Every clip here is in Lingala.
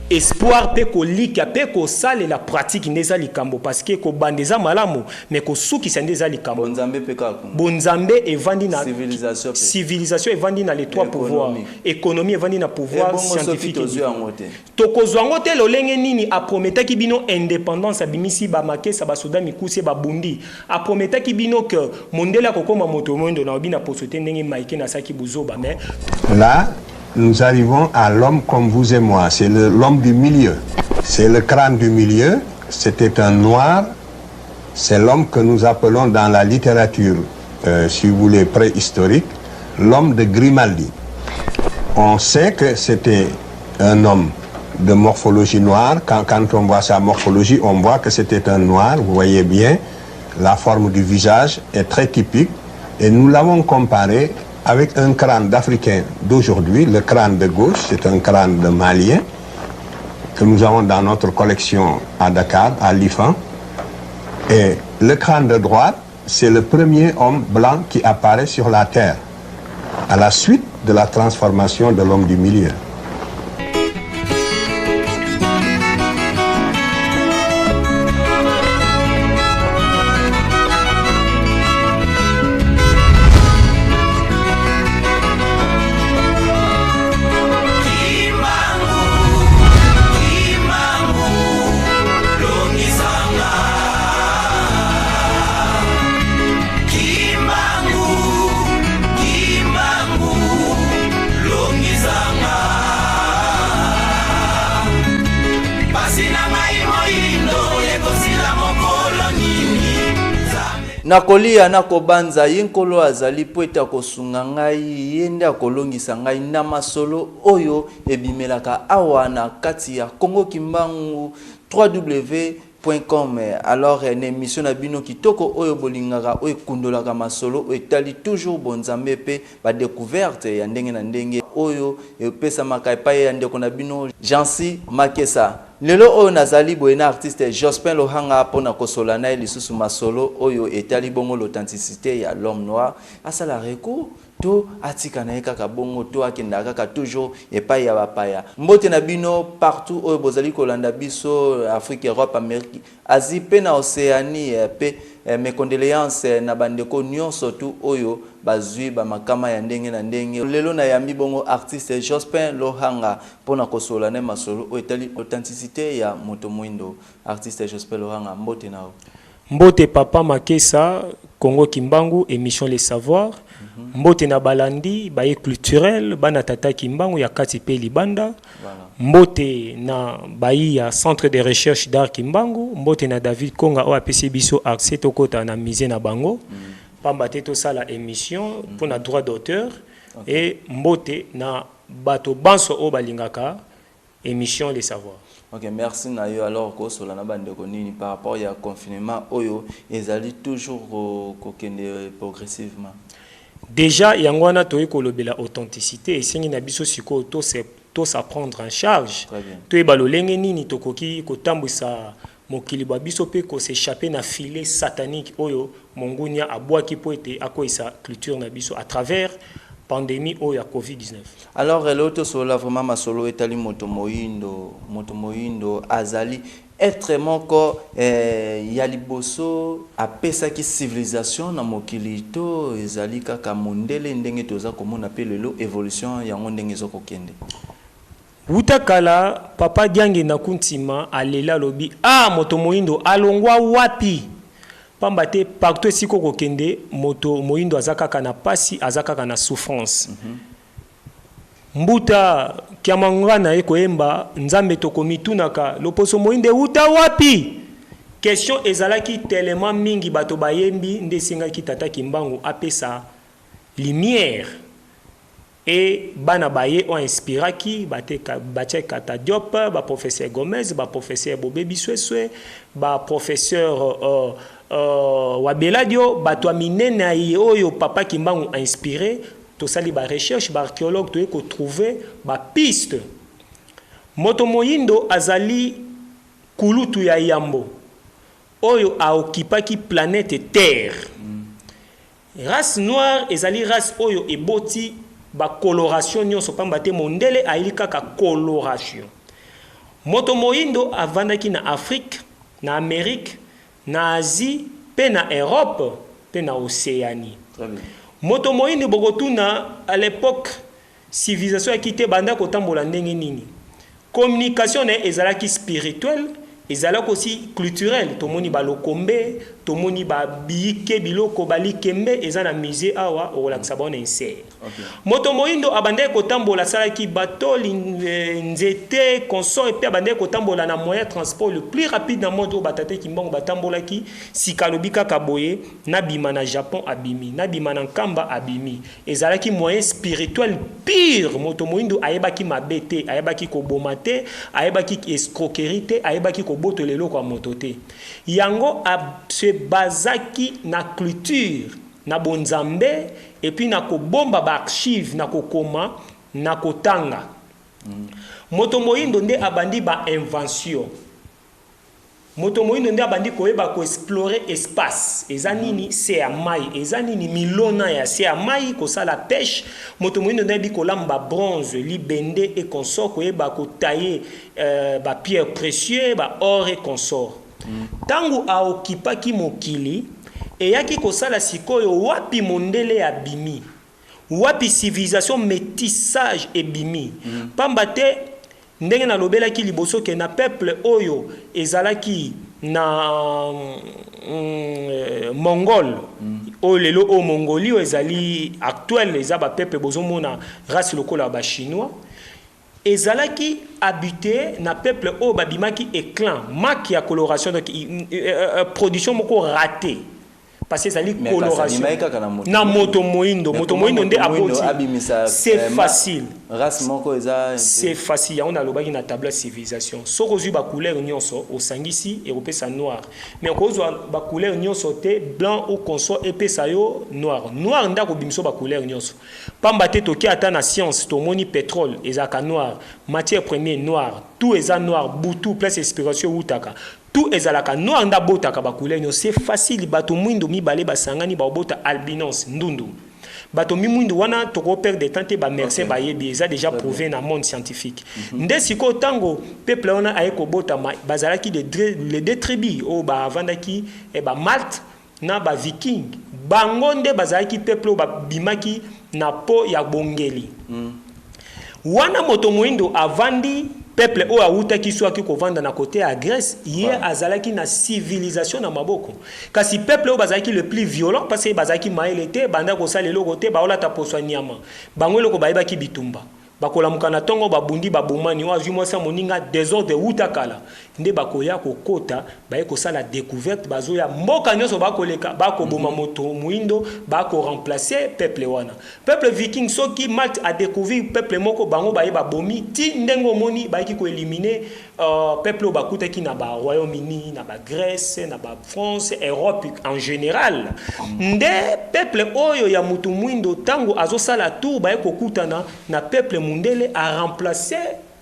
espoir pe ko lika pe ko sale la pratique ndeza likambo parce que ko bandeza malamu mais ko suki sendeza likambo bonzambe pe ka bonzambe evandi na civilisation evandi na les trois pouvoirs économie evandi na pouvoir scientifique tokozwa ngote lolenge nini a prometaki bino indépendance abimisi ba makesa ba soda mikusi ba bundi a prometaki bino que mondela kokoma moto mondo na obina posote ndenge maike na saki buzoba mais là nous arrivons à l'homme comme vous et moi, c'est l'homme du milieu. C'est le crâne du milieu, c'était un noir, c'est l'homme que nous appelons dans la littérature, si vous voulez, préhistorique, l'homme de Grimaldi. On sait que c'était un homme de morphologie noire. Quand on voit sa morphologie, on voit que c'était un noir, vous voyez bien, la forme du visage est très typique, et nous l'avons comparé avec un crâne d'Africain d'aujourd'hui. Le crâne de gauche, c'est un crâne de Malien que nous avons dans notre collection à Dakar, à l'IFAN. Et le crâne de droite, c'est le premier homme blanc qui apparaît sur la Terre, à la suite de la transformation de l'homme du milieu. Nakolia nakobanza yenkolo azali poeta kosunga ngai yende akolongisa ngai na masolo oyo ebimelaka awa na kati ya Congo Kimbangu www.com. Alors une émission na bino kitoko oyo bolingaka oyo kundolaka masolo etali toujours bonzambe pe ba découverte ya ndenge na ndenge oyo epesa makaipa ya ndeko na bino Jansi Makesa. Lelo oyo nazali boyena artiste Jospin Lohanga pona kosola na lisusu masolo oyo etali bongo l'authenticité ya l'homme noir asala reko to atika na kaka bongo to akenda kaka toujours epai ya bapaya mbote na bino partout oyo bozali kolanda biso Afrique, Europe, Amérique, Asie pe na Océanie pe mes condoléances na bandeko nyonso tu oyo bazui ba makama ya ndenge na ndenge. Lelo na yambi bongo artiste Jospin Lohanga pona kosola na masolo oyo etali authenticité ya moto mwindo. Artiste Jospin Lohanga mbote nao. Mbote papa Makesa Congo Kimbangu émission Les Savoirs. Mbote na balandi baye culturel bana tata Kimbangu ya kati pe libanda. Mbote na bayi ya centre de recherche d'art Kimbangu. Mbote na David Konga o apesi biso accès tokota na musée na bango. Pamba te to sala émission pour na droit d'auteur. Et mbote na bato banso o balingaka émission Les Savoirs. Ok, merci Nayo. Alors, par rapport au confinement, oyo, ezali toujours progressivement. Déjà, yangwana toye kolobela authenticité et sengi na biso siko to s'apprendre en charge. To ebalolenge nini tokoki kotambwisa mokili ba biso pe ko s'échapper na filet satanique oyo mongunia abwaki po ete akoisa culture na biso à travers pandémie ou ya Covid-19. Alors l'autre solo vraiment ma solo etali moto moindo azali être moko ya liboso apesa ki civilisation na mokili to ezali kaka mondele ndenge toza komona pe lelo évolution yango ndenge ezokokende. Wutakala papa Diange na kuntima alela lobi moto moindo alongwa wapi? Pambate partout siko kokende moto moindo azakaka na pasi azakaka na souffrance. Mbuta kiamanga na ekoemba nzambe tokomitunaka loposo moinde uta wapi? Question ezalaki tellement mingi bato bayembi ndesinga ki tata Kimbangu apesa lumière et bana baye ont inspiraki bache Kata Diop, ba professeur Gomez, ba professeur Bobé Bisweswe, ba professeur Wabeladio, bato minene oyo papa Kimbangu a inspiré, to sali ba recherche ba archéologue to ko trouver ba piste. Moto moyindo azali kulutu ya yambo. Oyo a occupaki planète Terre. Race noire ezali race oyo eboti ba coloration nyonso pamba te mondele ailika ka coloration. moto moindo avandaki na Afrique, na Amérique, na Asie, pe na Europe, pe na Océanie. Très bien. Moto moindo bokotuna à l'époque civilisation a quitté banda kotambola ndenge nini. Communication ne ezalaki spirituelle, ezalaki aussi culturelle. Tomoni ba lokombe, tomoni ba bike biloko bali kembe ezana musée awa olakisa ba na insert. Moto moindo abande kotambola salaki bateau nzete consort et puis abande kotambola na moyen de transport le plus rapide dans monde batate kimbango batambola ki sikalobika kaboye na bima na Japon abimi na bima na Kamba abimi ezalaki moyen spirituel pire. Moto moindo ayebaki mabete ayebaki ko bomate ayebaki escroquerie te ayebaki ko botolelo kwa moto te yango se bazaki na culture na bonzambe et puis na ko bomba ba archive na ko koma na ko tanga. Moto moindo nde abandi ba invention. Moto moindo nde abandi ko eba ko explorer espace ezanini c'est à mai ezanini milona ya c'est à mai ko sala pêche. Moto moindo nde bi ko lamba bronze libende et consort ko eba ko tailler ba pierre précieux ba or et consort. Tangu a okipaki mokili et yaki kosala sikoyo wapi mondele abimi wapi civilisation métissage ebimi pambate ndenge na lobela ki liboso ke na peuple oyo ezalaki na mongol o lelo o Mongolie o ezali actuel eza ba peuple bozomona race lokola ba chinois ezalaki habité na peuple o babimaki éclat marque ya coloration donc production moko raté parce que ça li coloration na moto moindo nde aboti c'est facile race moko eza c'est facile on a lobaki na table civilisation soko zu ba couleur nyonso osangisi européen noir mais kozo ba couleur nyonso te blanc ou consort epesa yo noir ndako bimso ba couleur nyonso pamba te toki ata na science to moni pétrole ezaka noir matière première noir tout eza noir butu place inspiration utaka tout ezalaka noir nda botaka ba couleur nyonso c'est facile bato mwindo mibale basangani ba bota albinos ndundu bato mimwindo wana toko perdre temps te ba merci ba yebi eza déjà prouvé dans le monde scientifique nde siko tango peuple wana ayeko bota bazalaki les deux tribus o ba avandaki e ba Malte na ba viking bango nde bazalaki peuple ba bimaki na po ya bongeli wana moto mwindo avandi peuple o autaki swaki kovanda na côté à Grèce hier azalaki na civilisation na maboko kasi peuple o bazalaki le plus violent parce que bazalaki maelete banda ko salelo côté ba olata poswa nyama bango loko bayebaki bitumba bakola mukana tongo babundi babomani wa jumwa sa moninga désordre utakala nde bakoya kokota baye ko sala découverte bazoya mboka nyonso bakoleka bakoboma moto muindo bako remplacer peuple wana peuple viking soki Malte a découvert peuple moko bango baye babomi ti ndengo moni bayiki ko éliminer peuple bakuta ki na ba Royaume-Uni na ba Grèce na ba France Europe en général nde peuple oyo ya mutu muindo tango azosala tour baye kokutana na peuple mundele a remplacé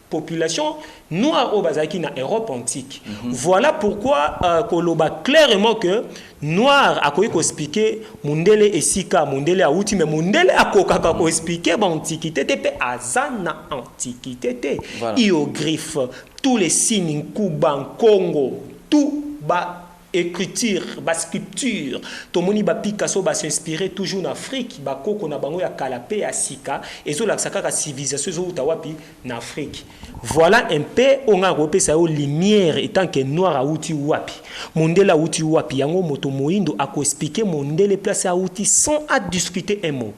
population noire au bazaki na Europe antique. Voilà pourquoi koloba clairement que noir a koyi ko expliquer mundele esika mundele a outi mais mundele a kokaka ko expliquer ba antiquité te pe azana antiquité te hiéroglyphe tous les signes kuban Congo tout ba écriture, ba sculpture, tomoni ba Picasso ba s'inspirer toujours en Afrique, ba koko na bango ya kalapé ya sika, ezo la saka civilisation zo utawapi na Afrique. Voilà un peu on a repé ça au lumière étant que noir a outi wapi. Mondela outi wapi yango moto moindo a ko expliquer mondele place a outi sans à discuter un mot.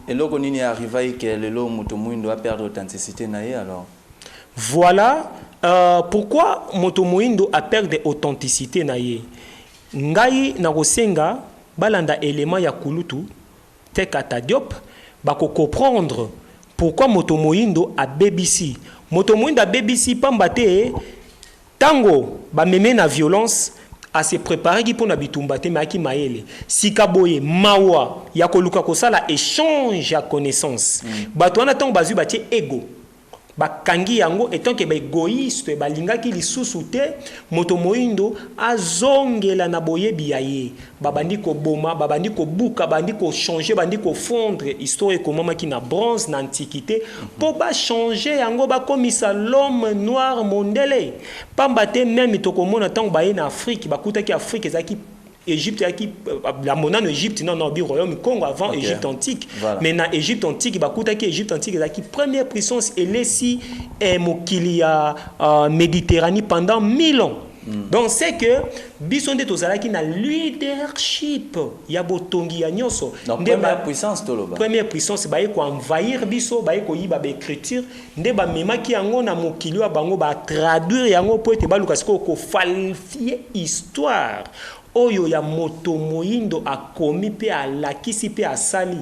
Et loko nini arriva que le moto moindo a perdre authenticité na alors. Voilà pourquoi moto moindo a perdu authenticité na ye. Ngai na kosenga balanda élément ya kulutu te kata diop bako comprendre pourquoi moto moindo a BBC. Moto moindo a BBC pambate tango ba meme na violence a se préparer qui pour na bitumba te maki maele sikaboye mawa ya koluka kosala échange ya connaissance bato wana tango bazu batie ego bakangi yango etant que baégoïste balingaki lisusu te moto moyindo azongela na boyebi ya ye babandi koboma babandi kobuka bandi kochanger bandi kofondre histoire ekomamaki na bronze na antiquité po bachanger yango bakomisa l'homme noir mondele pamba te même tokomona ntango baye na Afrique bakutaki Afrique ezalaki Égypte, la monnaie Égypte, non, le royaume Congo avant Égypte antique. Voilà. Mais dans Égypte antique, Égypte antique, la première puissance, elle est si mokili ya Méditerranée pendant 1000 ans. Donc c'est que bisonde tozalaki na leadership ya botongi ya nyoso. Première puissance toloba. Première puissance baye ko envahir biso baye ko yiba ba écriture nde ba memaki yango na mokili wa bango ba traduire yango po ete baluka siko ko falsifier histoire. Oyo ya moto moyindo akomi pe alakisi pe asali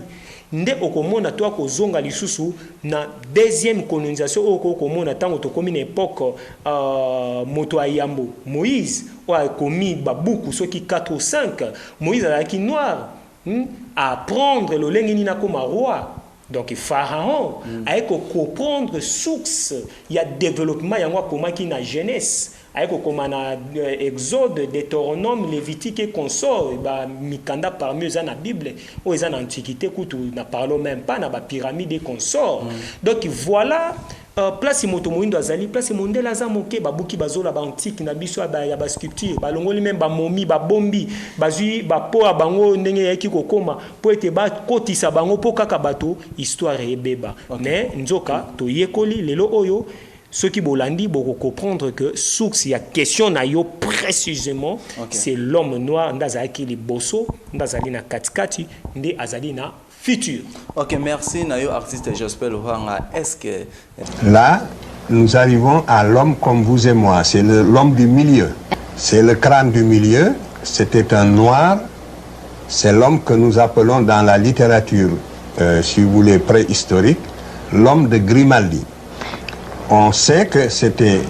nde okomona to akozonga lisusu na deuxième colonisation okomona tango tokomi na époque moto ayambo Moïse o akomi babuku soki 4 ou 5 Moïse alaki noir à prendre le lengini na koma roi. Donc Pharaon a comprendre source il y a développement yango akomaki na jeunesse ayeko komana Exode, Deutéronome, Lévitique et consort ba mikanda parmi eux na Bible ou eza na antiquité kutu na parlons même pas na ba pyramide et consort. Donc voilà place moto moindo azali place mondela za moke babuki bazola ba antique na biso ya ba sculpture balongoli même ba momi ba bombi bazui ba po bango ndenge yaki kokoma po ete ba kotisa bango po kaka bato histoire ebeba. Mais nzoka to yekoli lelo oyo ceux qui bolandi beaucoup comprendre que source ya question na yo précisément c'est l'homme noir ndazaki li bosso ndazali na katikati ndi azali na futur. OK, merci Nayo artiste Jospel Ohanga. Est-ce que là nous arrivons à l'homme comme vous et moi, c'est l'homme du milieu. C'est le crâne du milieu, c'était un noir. C'est l'homme que nous appelons dans la littérature si vous voulez préhistorique, l'homme de Grimaldi. On sait que c'était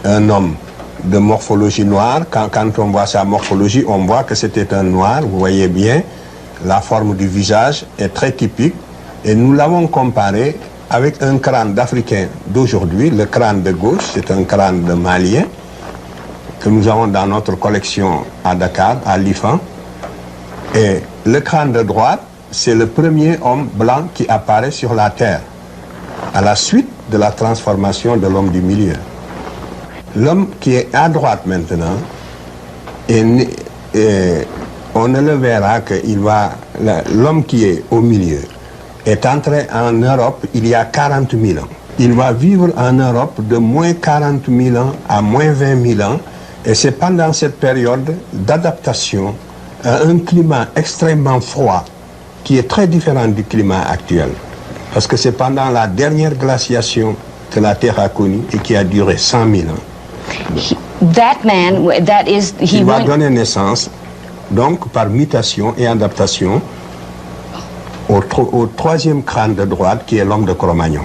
un homme de morphologie noire. Quand on voit sa morphologie, on voit que c'était un noir. Vous voyez bien, la forme du visage est très typique. Et nous l'avons comparé avec un crâne d'Africain d'aujourd'hui. Le crâne de gauche, c'est un crâne de Malien que nous avons dans notre collection à Dakar, à l'IFAN. Et le crâne de droite, c'est le premier homme blanc qui apparaît sur la Terre, à la suite de la transformation de l'homme du milieu. L'homme qui est à droite maintenant, on ne le verra que l'homme qui est au milieu est entré en Europe il y a 40 000 ans. Il va vivre en Europe de moins 40 000 ans à moins 20 000 ans, et c'est pendant cette période d'adaptation à un climat extrêmement froid qui est très différent du climat actuel. Parce que c'est pendant la dernière glaciation que la Terre a connu et qui a duré 100 000 ans. Il va donner naissance, donc par mutation et adaptation, au troisième crâne de droite qui est l'homme de Cro-Magnon.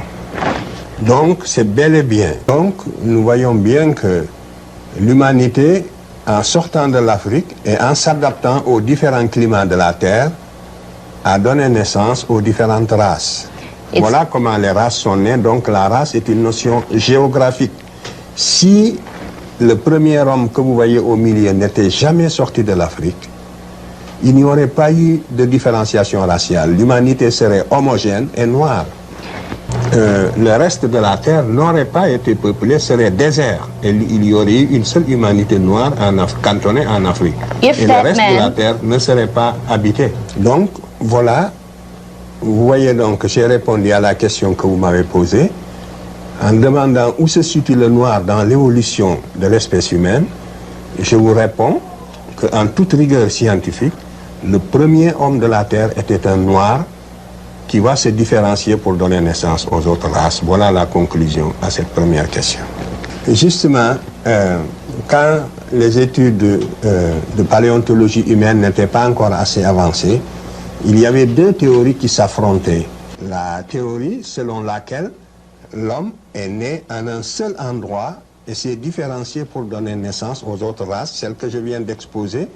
Donc c'est bel et bien. Donc nous voyons bien que l'humanité, en sortant de l'Afrique et en s'adaptant aux différents climats de la Terre, a donné naissance aux différentes races. Voilà comment les races sont nées. Donc la race est une notion géographique. Si le premier homme que vous voyez au milieu n'était jamais sorti de l'Afrique, il n'y aurait pas eu de différenciation raciale. L'humanité serait homogène et noire. Le reste de la Terre n'aurait pas été peuplé, serait désert. Et il y aurait eu une seule humanité noire cantonnée en Afrique. Et le reste de la Terre ne serait pas habité. Donc voilà. Vous voyez donc que j'ai répondu à la question que vous m'avez posée en demandant où se situe le noir dans l'évolution de l'espèce humaine. Je vous réponds qu'en toute rigueur scientifique, le premier homme de la Terre était un noir qui va se différencier pour donner naissance aux autres races. Voilà la conclusion à cette première question. Justement, quand les études de paléontologie humaine n'étaient pas encore assez avancées, il y avait deux théories qui s'affrontaient. La théorie selon laquelle l'homme est né en un seul endroit et s'est différencié pour donner naissance aux autres races, celle que je viens d'exposer,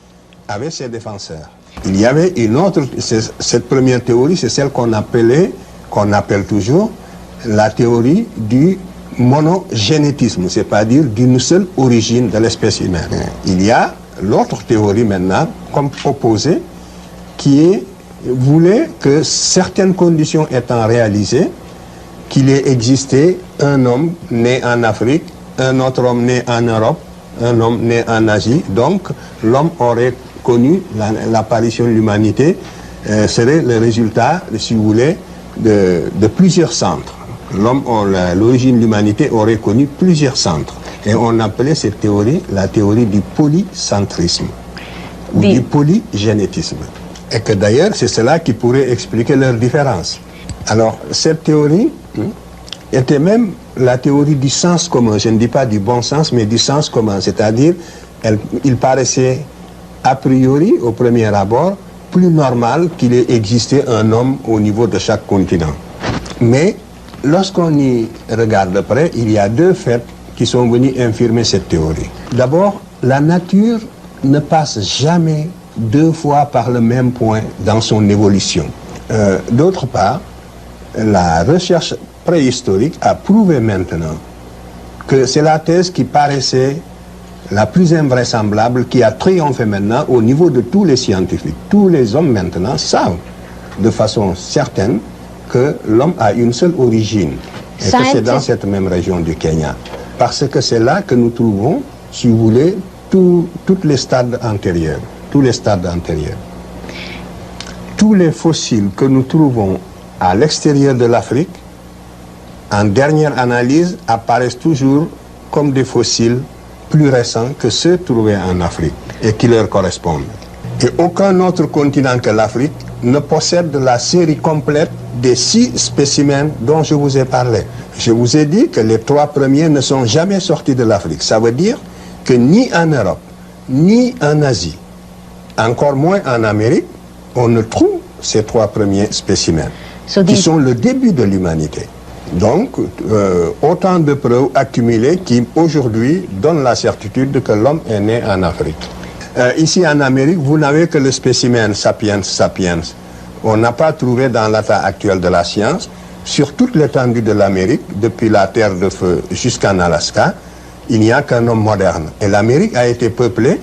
avait ses défenseurs. Il y avait une autre, cette première théorie, c'est celle qu'on appelle toujours la théorie du monogénétisme, c'est-à-dire d'une seule origine de l'espèce humaine. Il y a l'autre théorie maintenant, comme opposée, qui voulait que certaines conditions étant réalisées, qu'il ait existé un homme né en Afrique, un autre homme né en Europe, un homme né en Asie. Donc l'homme aurait connu l'apparition de l'humanité, serait le résultat, si vous voulez, de plusieurs centres. L'origine de l'humanité aurait connu plusieurs centres. Et on appelait cette théorie la théorie du polycentrisme ou du polygénétisme. Et que d'ailleurs, c'est cela qui pourrait expliquer leur différence. Alors, cette théorie était même la théorie du sens commun. Je ne dis pas du bon sens, mais du sens commun. C'est-à-dire, il paraissait a priori, au premier abord, plus normal qu'il ait existé un homme au niveau de chaque continent. Mais lorsqu'on y regarde de près, il y a deux faits qui sont venus infirmer cette théorie. D'abord, la nature ne passe jamais deux fois par le même point dans son évolution. D'autre part, la recherche préhistorique a prouvé maintenant que c'est la thèse qui paraissait la plus invraisemblable, qui a triomphé maintenant au niveau de tous les scientifiques. Tous les hommes maintenant savent de façon certaine que l'homme a une seule origine et que c'est dans cette même région du Kenya. Parce que c'est là que nous trouvons, si vous voulez, tous les stades antérieurs. Tous les stades antérieurs. Tous les fossiles que nous trouvons à l'extérieur de l'Afrique, en dernière analyse, apparaissent toujours comme des fossiles plus récents que ceux trouvés en Afrique et qui leur correspondent. Et aucun autre continent que l'Afrique ne possède la série complète des 6 spécimens dont je vous ai parlé. Je vous ai dit que les 3 premiers ne sont jamais sortis de l'Afrique. Ça veut dire que ni en Europe, ni en Asie, encore moins en Amérique, on ne trouve ces 3 premiers spécimens, qui sont le début de l'humanité. Donc, autant de preuves accumulées qui, aujourd'hui, donnent la certitude que l'homme est né en Afrique. Ici, en Amérique, vous n'avez que le spécimen sapiens sapiens. On n'a pas trouvé dans l'état actuel de la science, sur toute l'étendue de l'Amérique, depuis la Terre de Feu jusqu'en Alaska, il n'y a qu'un homme moderne. Et l'Amérique a été peuplée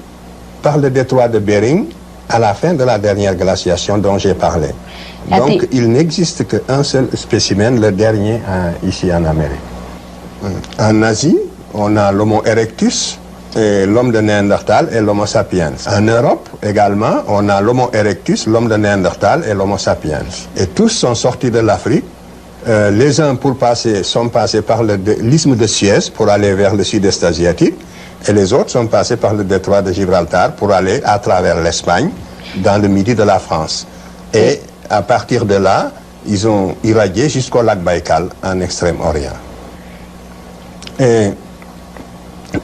par le détroit de Bering à la fin de la dernière glaciation dont j'ai parlé. Donc, il n'existe qu'un seul spécimen, le dernier ici en Amérique. En Asie, on a l'Homo erectus, et l'homme de Néandertal et l'Homo sapiens. En Europe, également, on a l'Homo erectus, l'homme de Néandertal et l'Homo sapiens. Et tous sont sortis de l'Afrique. Les uns sont passés par l'isthme de Suez pour aller vers le sud-est asiatique, et les autres sont passés par le détroit de Gibraltar pour aller à travers l'Espagne, dans le midi de la France. Et à partir de là, ils ont irradié jusqu'au lac Baïkal, en Extrême-Orient. Et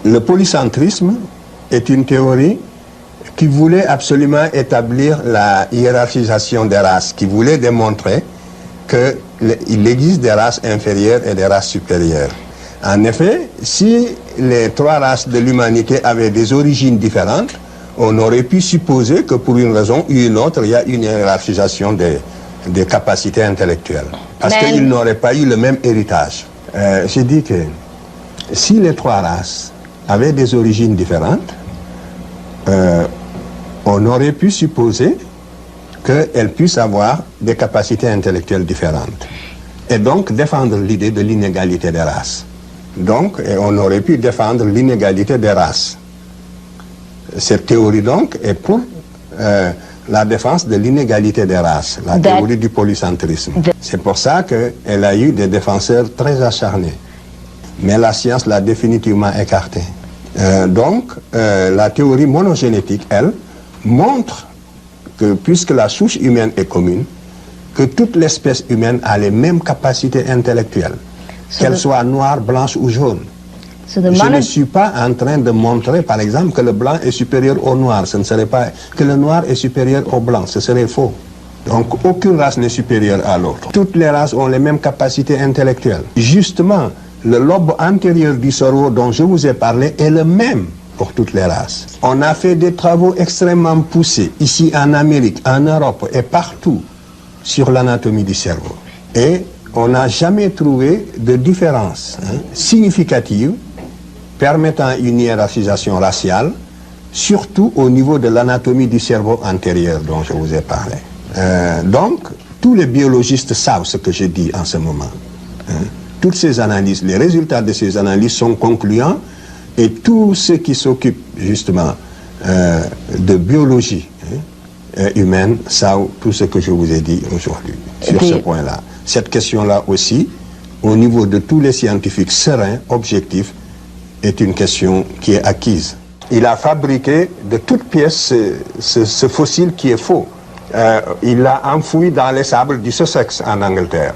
le polycentrisme est une théorie qui voulait absolument établir la hiérarchisation des races, qui voulait démontrer qu'il existe des races inférieures et des races supérieures. En effet, si les 3 races de l'humanité avaient des origines différentes, on aurait pu supposer que pour une raison ou une autre, il y a une hiérarchisation des capacités intellectuelles. Parce qu'ils n'auraient pas eu le même héritage. J'ai dit que si les 3 races avaient des origines différentes, on aurait pu supposer qu'elles puissent avoir des capacités intellectuelles différentes. Et donc défendre l'idée de l'inégalité des races. Donc, on aurait pu défendre l'inégalité des races. Cette théorie, donc, est pour la défense de l'inégalité des races, la théorie du polycentrisme. C'est pour ça qu'elle a eu des défenseurs très acharnés. Mais la science l'a définitivement écartée. Donc, la théorie monogénétique, elle, montre que, puisque la souche humaine est commune, que toute l'espèce humaine a les mêmes capacités intellectuelles, qu'elle soit noire, blanche ou jaune. Je ne suis pas en train de montrer, par exemple, que le blanc est supérieur au noir. Ce ne serait pas que le noir est supérieur au blanc. Ce serait faux. Donc, aucune race n'est supérieure à l'autre. Toutes les races ont les mêmes capacités intellectuelles. Justement, le lobe antérieur du cerveau dont je vous ai parlé est le même pour toutes les races. On a fait des travaux extrêmement poussés, ici en Amérique, en Europe et partout, sur l'anatomie du cerveau. Et on n'a jamais trouvé de différence significative permettant une hiérarchisation raciale, surtout au niveau de l'anatomie du cerveau antérieur dont je vous ai parlé. Donc, tous les biologistes savent ce que je dis en ce moment. Toutes ces analyses, les résultats de ces analyses sont concluants et tous ceux qui s'occupent justement de biologie humaine savent tout ce que je vous ai dit aujourd'hui sur ce point-là. Cette question-là aussi, au niveau de tous les scientifiques sereins, objectifs, est une question qui est acquise. Il a fabriqué de toutes pièces ce fossile qui est faux. Il l'a enfoui dans les sables du Sussex en Angleterre.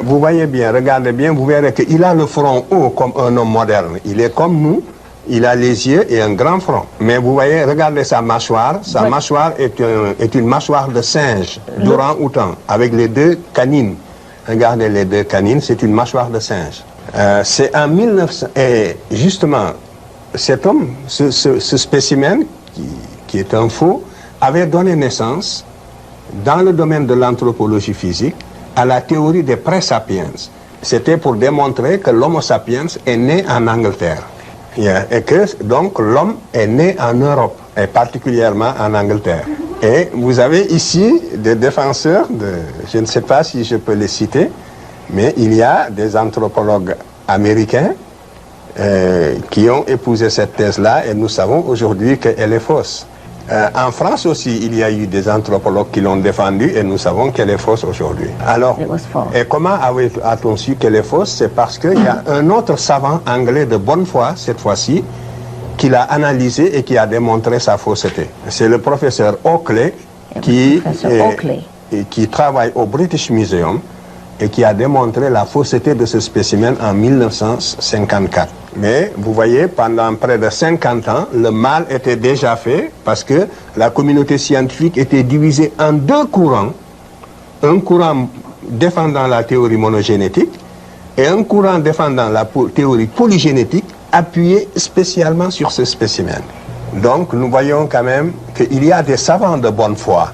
Vous voyez bien, regardez bien, vous verrez qu'il a le front haut comme un homme moderne. Il est comme nous, il a les yeux et un grand front. Mais vous voyez, regardez sa mâchoire. Sa mâchoire est une mâchoire de singe, d'orang-outan, avec les deux canines. Regardez les deux canines, c'est une mâchoire de singe. C'est en 1900... Et justement, cet homme, ce spécimen, qui est un faux, avait donné naissance, dans le domaine de l'anthropologie physique, à la théorie des pré-sapiens. C'était pour démontrer que l'homo sapiens est né en Angleterre. Et que donc l'homme est né en Europe, et particulièrement en Angleterre. Et vous avez ici des défenseurs, je ne sais pas si je peux les citer, mais il y a des anthropologues américains qui ont épousé cette thèse-là, et nous savons aujourd'hui qu'elle est fausse. En France aussi, il y a eu des anthropologues qui l'ont défendue et nous savons qu'elle est fausse aujourd'hui. Alors, et comment a-t-on su qu'elle est fausse? C'est parce qu'il y a un autre savant anglais de bonne foi, cette fois-ci, qui l'a analysé et qui a démontré sa fausseté. C'est le professeur Oakley qui travaille au British Museum et qui a démontré la fausseté de ce spécimen en 1954. Mais vous voyez, pendant près de 50 ans, le mal était déjà fait parce que la communauté scientifique était divisée en deux courants. Un courant défendant la théorie monogénétique et un courant défendant la théorie polygénétique appuyé spécialement sur ce spécimen. Donc nous voyons quand même qu'il y a des savants de bonne foi.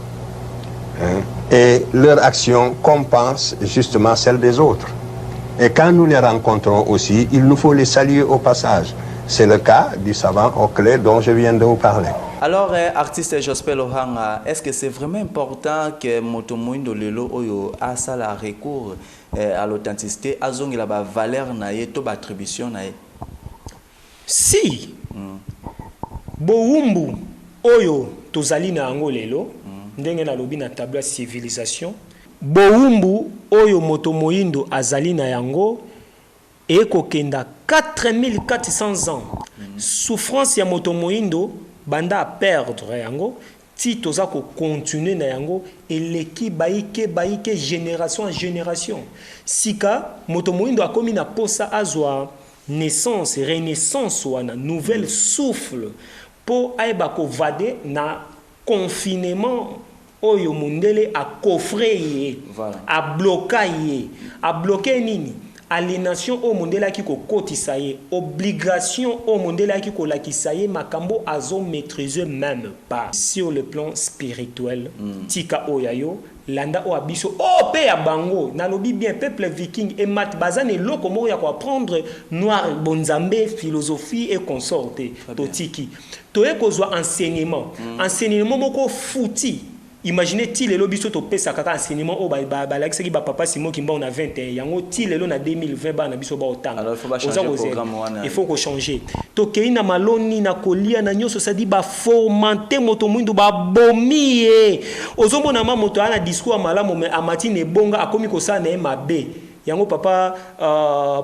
Et leur action compense justement celle des autres. Et quand nous les rencontrons aussi, il nous faut les saluer au passage. C'est le cas du savant Oakley dont je viens de vous parler. Alors, artiste Jospel Ohanga, est-ce que c'est vraiment important que Motomoindo Lelo Oyo a ça la recours à l'authenticité, à zong la valeur naie, to attribution naie? Si Boumbu Oyo tozali na ango lelo ndenge na lobi na tableau civilisation Boumbu Oyo Motomoindo azali na yango ekokenda 4400 ans. Souffrance ya Motomoindo banda a perdre yango ti toza ko continuer na yango eleki baike génération en génération. Sika Motomoindo akomi na posa azwa naissance, renaissance wana nouvelle souffle po aiba ko vade na confinement oyo mundele a coffre ye, a bloqué nini, aliénation au mundele ki ko kotisa ye, obligation au mundele ki ko lakisa ye, makambo azo maîtriser même pas sur le plan spirituel. Tika oyayo landa o abiso o pe ya bango na lobi bien peuple viking et mat bazane loko mo ya ko apprendre noir bonzambe philosophie et consorte totiki to e ko zo enseignement moko fouti. Imaginez ti lelo biso to pesa kaka enseignement o ba lakisaki ba papa Simon Kimba on a 21 yango ti lelo na 2020 ba na biso ba otanga. Alors il faut changer le programme wana. Il faut ko changer. To keina maloni na kolia na nyoso ça dit ba fomenter moto mwindo ba bomie. Ozombo na moto ana discours malamu mais amati ne bonga akomi ko sa na mabe. Yango papa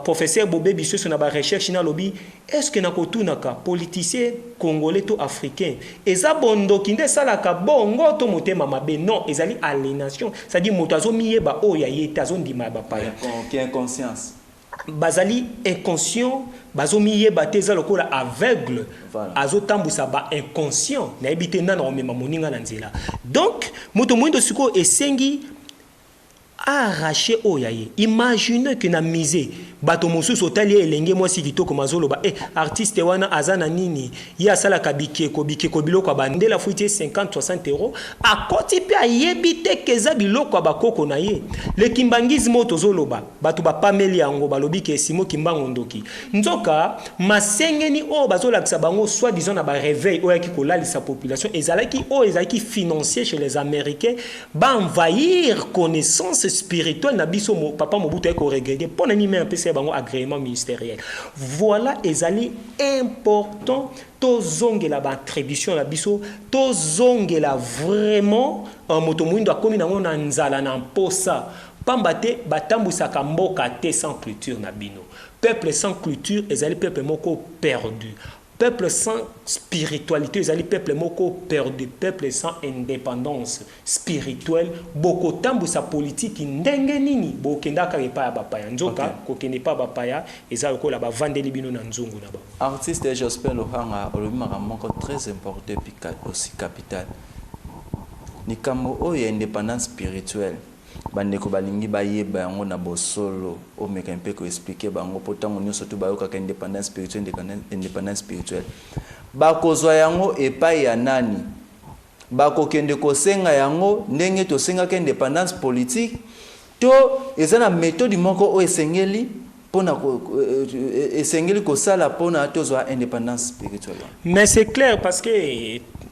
professeur Bobé biso na ba recherche na lobby est-ce que na kotunaka politicien congolais to africain eza bondo kinde salaka bongo to motema mabe non ezali aliénation ça dit moto azomiyeba o ya yete azondima ba pa qui a conscience bazali inconscient bazomiyeba te za lokola aveugle azotambusa ba inconscient na ebite nana omema moninga na nzela donc moto mwindo siko esengi arracher oyaye. Imaginez que na misé bato mosusu otali elenge mwasi kitoko mazoloba artiste wana azana nini ye asalaka bikeko biloko ya bandela fuiti 50-60 euros akoti mpe ayebi te keza biloko ya bakoko na ye le kimbangisme oyo tozoloba bato bapameli yango balobi ke Simon Kimbangu ndoki nzoka masengeni oyo bazolakisa bango soit disant na bareveil oyo yaki kolalisa population ezalaki oyo ezalaki financier chez les Américains envahir connaissance spirituelle na biso papa Mobutu ayeko regretter mpo na nimi mpesa bango agrément ministériel. Voilà ezali important tozongela ba attribution na biso tozongela vraiment moto muindo akomi nango na nzala na mposa pamba te batambwisaka mboka te sans culture na bino. Peuple sans culture ezali peuple moko perdu. Peuple sans spiritualité, ezali peuple moko perdu, peuple sans indépendance spirituelle, boko tambu sa politique ndenge nini, bokenda ka repa ya bapaya. Nzoka kokende pa bapaya, ezali ko la ba vandeli bino na nzungu na ba. Artiste Jospin Lohanga, olobimaka moko très important aussi capital. Ni kambo oyo indépendance spirituelle. Bandeko balingi bayeba yango na bosolo o meka mpe ko expliquer bango potango nyonso to bayoka ka indépendance spirituelle bakozwa yango epai ya nani bakokende kosenga yango ndenge to senga ka indépendance politique to ezana méthode moko o esengeli pona esengeli ko sala pona tozwa indépendance spirituelle. Mais c'est clair parce que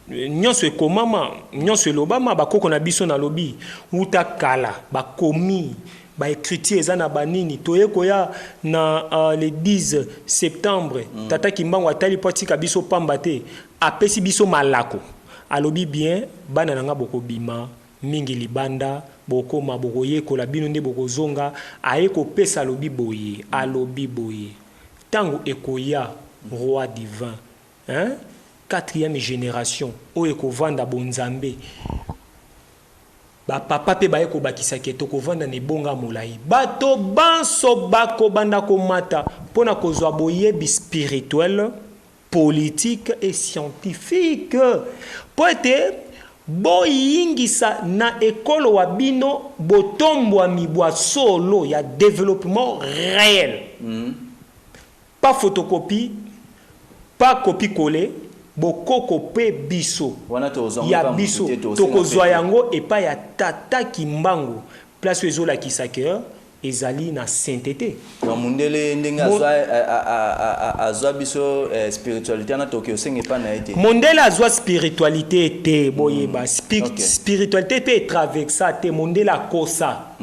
nyonso ekomama nyonso elobama bakoko na biso na lobi uta kala bakomi ba écriture eza na banini toyekoya na le 10 septembre tata Kimbangu atali potika biso pamba te apesi biso malako alobi bien bana nanga bokobima mingi libanda bokoma bokoyekola bino nde bokozonga ayeko pesa alobi boye tango ekoya roi divin hein 4e génération oyo kovanda bonzambe ba papa pe baye ko bakisa keto kovanda ne bonga molai bato banso bako banda ko mata pona kozwa boyebi spirituel politique et scientifique poete boyingisa na ekolo wa bino botombwa mibwa solo ya développement réel pas photocopie pas copie-coller bokoko pe biso ya biso tokozwa yango epa ya tata Kimbangu place ezola kisake ezali na sainteté donc mundele ndenge azwa biso spiritualité na tokyo senge pa na été mondela azwa spiritualité te boyeba spiritualité pe traversa te mondela kosa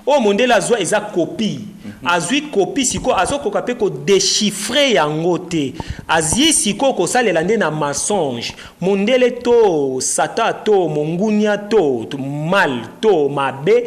o mondela azwa eza copie azwi copie siko azokoka pe ko déchiffrer yango te azi siko ko salela nde na mensonge mondele to sata to mongunia to mal to mabe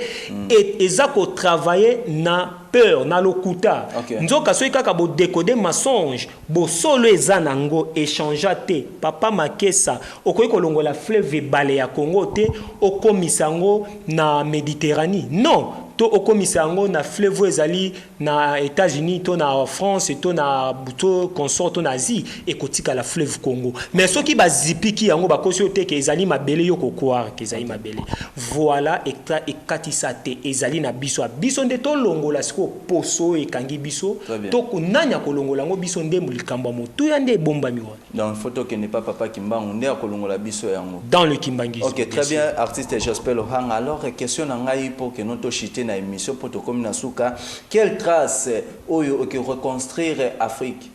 et eza ko travailler na peur na lokuta nzoka soki kaka bo décoder mensonge bo solo eza nango échanger te papa Makesa okoki kolongola fleuve bale ya Congo te okomisa ngo na Méditerranée non to okomisa yango na fleuve ezali na États-Unis to na France to na buto consort to na Asie ekotika la fleuve Congo mais soki bazipiki yango bakosi oteke ezali mabele yo kokoar ke ezali mabele voilà ekatisa te ezali na biso nde to longola siko poso ekangi biso to kunanya kolongola yango biso nde mulikambo motu ya nde bomba miwa donc photo que n'est pas papa Kimbangu nde akolongola biso yango dans le kimbangisme. OK, très bien artiste Jospin Lohanga. Alors question na ngai pour que nous to chiter na émission pour to comme na suka quelle trace oyo que reconstruire Afrique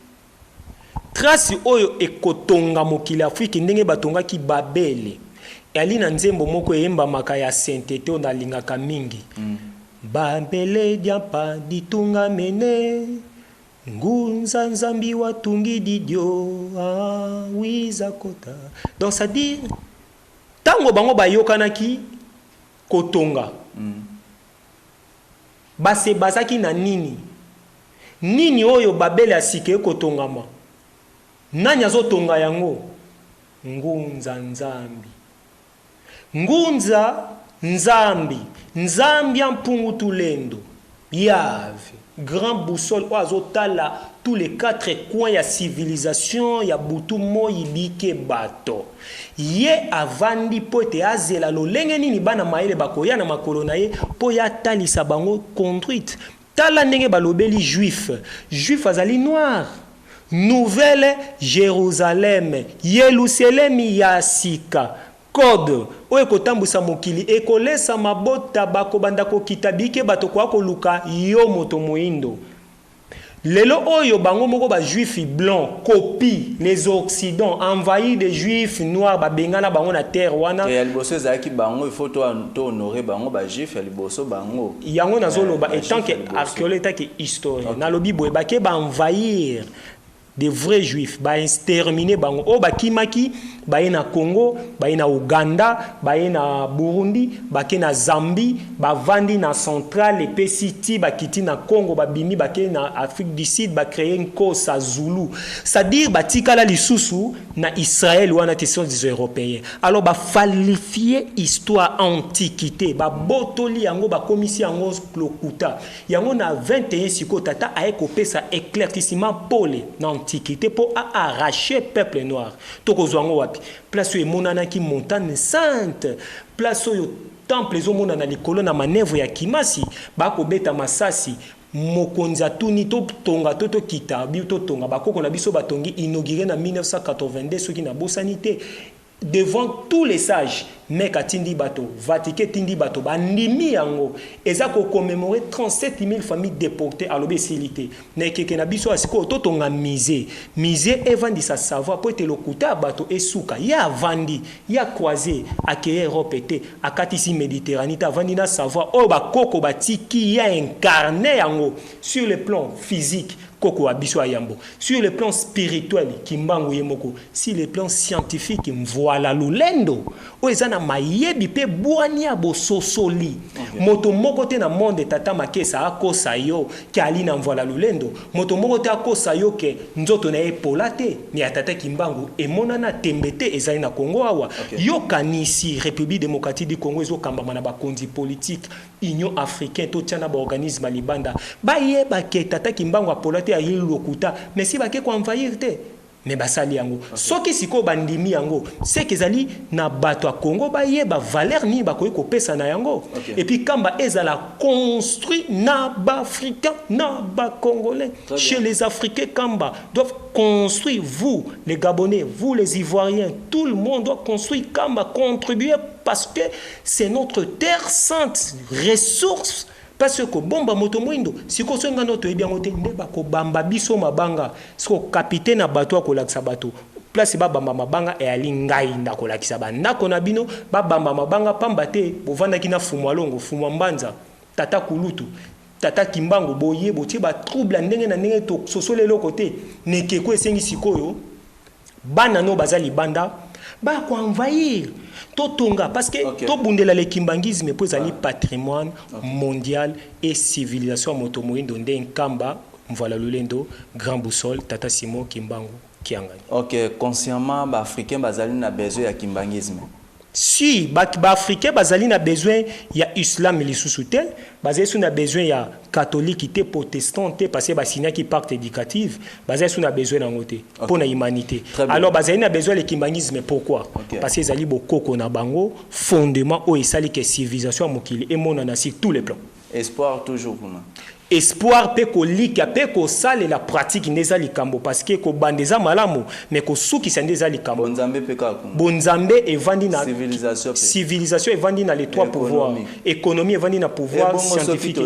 trace oyo ekotonga mokili Afrique ndenge batonga ki Babele ali na nzembo moko eyemba maka ya sainteté on alingaka mingi Babele diapa ditunga mene ngunza nzambi watungi didio wiza kota donc ça dit tango bango bayokanaki kotonga base bazaki na nini oyo Babele asike kotongama nani azotonga yango ngunza nzambi ngunza nzambi mpungu tulendo yave grand boussole o azotala tous les 4 coins ya civilisation ya butu moi bike bato ye avandi pote azela lolenge nini bana maele bakoya na makolo na ye po ya talisa bango conduite tala ndenge balobeli juif azali noir. Nouvelle Jérusalem, Yerusalem yasika. Code oyo kotambusa mokili ekolesa mabota bakobanda kokita bike bato kwa koluka yo moto moindo. Lelo oyo bango moko ba juifs blancs copie les occidents envahis des juifs noirs ba bengana bango na terre wana. Et liboso ezaki bango il faut to honorer bango ba juifs liboso bango. Yango nazoloba étant que archéologue que historien. Na lobi boye ba ke ba envahir des vrais juifs ba exterminer bango o ba kimaki ba na Congo ba na Uganda ba na Burundi ba ke na Zambie ba vandi na centrale et City ba kiti na Congo ba bimi ba ke na Afrique du Sud ba créer une cause à Zulu, c'est-à-dire ba tikala lisusu na Israël wana question des européens. Alors ba falsifier histoire antiquité ba botoli yango ba komisi yango lokuta yango na 21 siko tata a ekopesa éclaircissement pole na antiquité pour arracher peuple noir to kozwango wapi place où monana ki montagne sainte place où temple les omona na likolo na manœuvre ya kimasi ba ko beta masasi mokonzi atuni to tonga to kita bi to tonga bakoko na biso batongi inauguré na 1982 soki na bosanité devant tous les sages mec atindi bato Vatican tindi bato bandimi yango eza ko commémorer 37 000 familles déportées à l'obésilité na keke na biso asiko to tonga misé evandi sa savoir pour te lokuta bato esuka ya vandi ya croisé accueillir Europe été akatisi Méditerranée avandi na savoir o ba koko batiki ya incarné yango sur le plan physique koko abiso ayambo sur le plan spirituel kimbango yemoko sur le plan scientifique mvoila lulendo o ezana mayebi pe bwani ya bososoli moto moko te na monde tata makesa akosa yo ki ali na mvoila lulendo moto moko te akosa yo ke nzoto na epolate ni atata kimbango emonana tembete ezali na Congo awa yo kanisi République démocratique du Congo ezo kambama na bakonzi politique Union africaine to tiana ba organisme libanda ba yeba ke tata kimbango apolate a lokuta mais si ba ke ko envahir te mais basali yango soki siko bandimi yango c'est que ezali na bato a Congo ba yeba valeur ni ba ko pesa na yango et puis kamba ezala construit na ba africain na ba congolais chez les africains kamba doivent construire vous les gabonais vous les ivoiriens tout le monde doit construire kamba contribuer parce que c'est notre terre sainte ressource. Parce que bomba moto mwindo siko songa noto ebiangote ndeba ko bamba biso mabanga siko capitaine na bato ko lakisa bato place ba bamba mabanga e ali ngai ndako lakisa ba ndako na bino ba bamba mabanga pamba te bovanda kina fumwa longo fumwa mbanza tata kulutu tata kimbango boye botie ba trouble ndenge na ndenge to sosole lokote neke ko esengi sikoyo bana no bazali banda ba ko envahir totonga parce que to bundela le kimbangisme pour ezali patrimoine mondial et civilisation moto moindo nde nkamba mvoila lulendo grand boussole tata Simon Kimbangu kiangani. OK, consciemment ba africain bazali na besoin ya kimbangisme. Si ba africain bazali na besoin ya islam lisusu te bazali na besoin ya catholique te protestant te parce que ba signa qui pacte éducative bazali na besoin na ngote pour na humanité. Alors bazali na besoin le kimbangisme pourquoi? Parce que ezali bokoko na bango fondement o esali que civilisation mokili et monana sur tous les plans. Espoir toujours pour nous. Espoir pe ko lika pe ko sale la pratique neza likambo parce que ko bandeza malamu mais ko suki sandeza likambo bonzambe pe ka bonzambe evandi na civilisation evandi na les trois pouvoirs économie evandi na pouvoir scientifique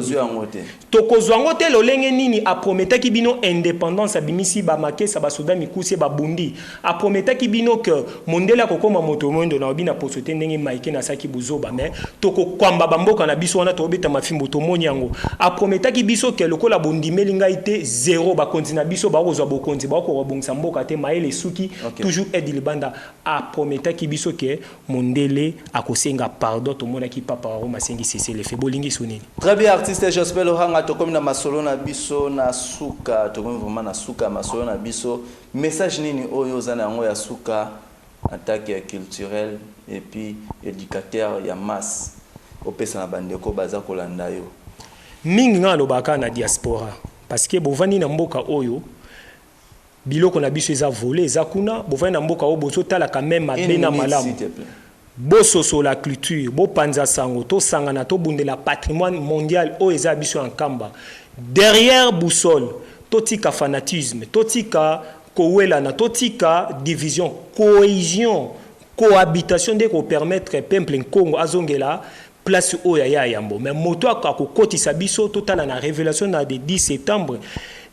tokozwango te lolenge nini a prometaki bino indépendance abimisi ba makesa ba soda mikuse ba bundi a prometaki bino que mondela kokoma moto mondo na obina posote ndenge maike na saki buzoba mais toko kwamba bamboka na biso wana to beta mafimbo to moni yango a prometaki biso ke lokola bondimeli ngai te zéro bakonzi na biso bakozwa bokonzi bakobongisa mboka te maele suki toujours aide libanda a prometaki biso ke mondele akosenga pardon to monaki papa wa Roma sengi cesser le fait bolingi sonini. Très bien artiste Jospel Ohanga to comme na masolo na biso na suka to comme vraiment na suka masolo na biso message nini oyo zana ngo ya suka attaque culturelle et puis éducateur ya masse opesa na bandeko baza kolanda yo mingi nga lobaka na diaspora parce que bovani na mboka oyo biloko na biso eza volé eza kuna bovani na mboka oyo bozo tala quand même mabe na malamu bososo la culture, bo panza sango, to sangana, to bunde la patrimoine mondial, o eza biso en kamba. Derrière boussole, to tika fanatisme, to tika kowelana, to tika division, cohésion, cohabitation de ko permettre peuple Congo azongela place oya yambo. Mais moto ako koti sabiso total na révélation na de 10 septembre,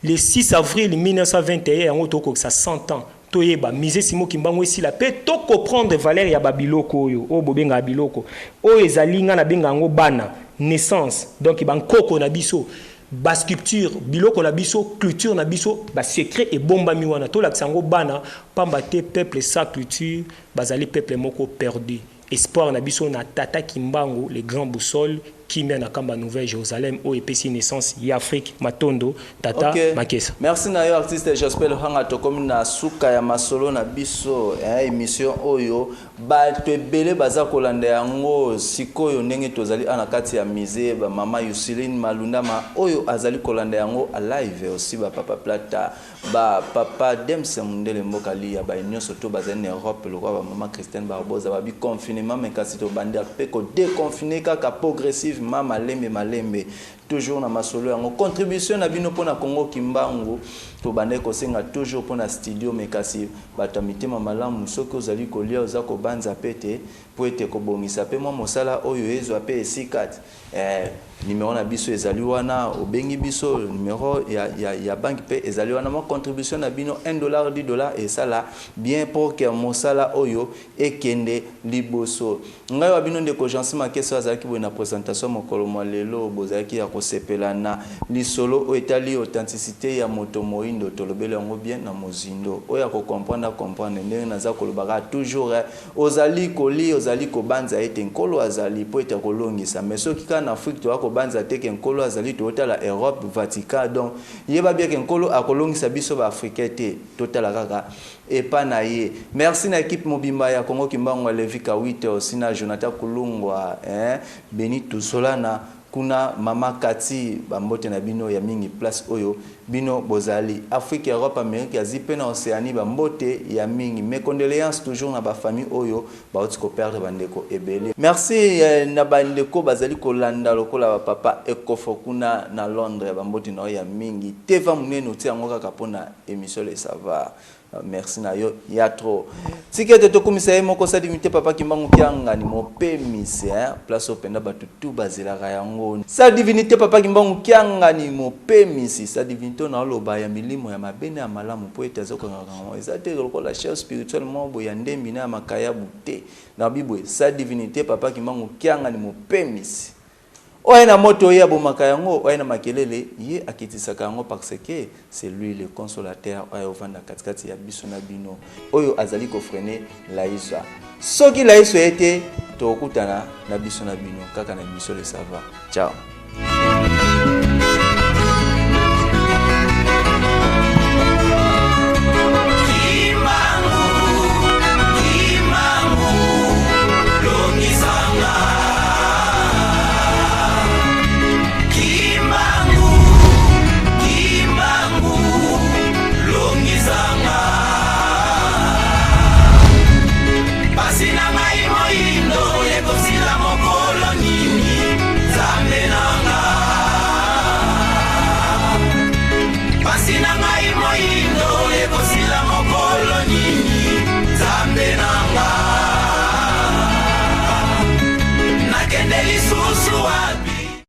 le 6 avril 1921, on toko ça 100 ans. Toyeba mise simo kimbango esi la pe to comprendre valeur ya babiloko oyo o bobenga biloko o ezalinga na benga ngo bana naissance donc ban koko na biso ba sculpture biloko na biso culture na biso ba secret et bomba miwana to la tsango bana pamba te peuple sans culture bazali peuple moko perdu espoir na biso na tata kimbango les grands boussoles qui mène à Kamba Nouvelle Jérusalem au EPC naissance y Afrique matondo tata makesa. Merci na yo artiste j'espère hanga to comme na suka ya masolo na biso émission oyo ba to ebele baza kolanda yango sikoyo ndenge tozali ana kati ya musée ba mama Yusiline Malunda ma oyo azali kolanda yango a live aussi ba papa plata ba papa Dems Mundele Mbokali ya ba nyonso to bazali na Europe le roi ba mama Christiane Barbosa ba bi confinement mais kasi to bande pe ko déconfiner kaka progressive malembe toujours na masolo yango contribution na bino pona Congo Kimbangu to bande ko senga toujours pona studio mekasi batamitema malamu soki ozali kolia oza ko banza pete po ete ko bongisa pe mo mosala oyo ezo ape esikat numéro na biso ezali wana obengi biso numéro ya banque pe ezali wana mo contribution na bino $1 $10 et ça là bien pour que mosala oyo ekende liboso ngai wa bino ndeko Jansi Makesa azaki bo na présentation mokolo lelo bozaki ya kosepela na lisolo o etali authenticité ya moto moindo tolobela ngo bien na mozindo oya ko comprendre ndenge naza kolobaka toujours ozali koli ozali ko banza ete nkolo azali po ete kolongisa mais soki kana Afrique to ko banza teke nkolo azali to tala Europe Vatican donc yeba bien que nkolo akolongisa biso ba africain te totala kaka et pas naie. Merci na équipe mobimba ya Congo Kimbangu Levi Kawite aussi na Jonathan Kulungwa Benito Solana kuna mama Kati bambote na bino ya mingi place oyo bino bozali Afrique Europe Amérique Asie pe na Océanie bambote ya mingi mes condoléances toujours na ba famille oyo ba otiko perdre bandeko ebele. Merci na bandeko bazali kolanda lokola papa ekofokuna na Londres bambote na ya mingi teva munene otiango kaka pona émission les savoir. Merci na yo ya trop. Tikete to komisa moko sa divinité papa Kimbangu Kianga ni mope mise place openda batu tout bazela yango. Sa divinité papa Kimbangu Kianga ni mope mise sa divinité na loba ya milimo ya mabene ya malamu po etazo nganga. Ezate lokola chef spirituel mobo ya ndembi na makaya bute. Na bibwe sa divinité papa Kimbangu Kianga ni mope mise. Oena moto ya bomaka yango oena makelele ye akitisaka yango parce que c'est lui le consolateur oya ovanda katikati ya biso na bino oyo azali ko freiner laiswa soki laiswa ete to okutana na biso na bino kaka na biso le savoir ciao.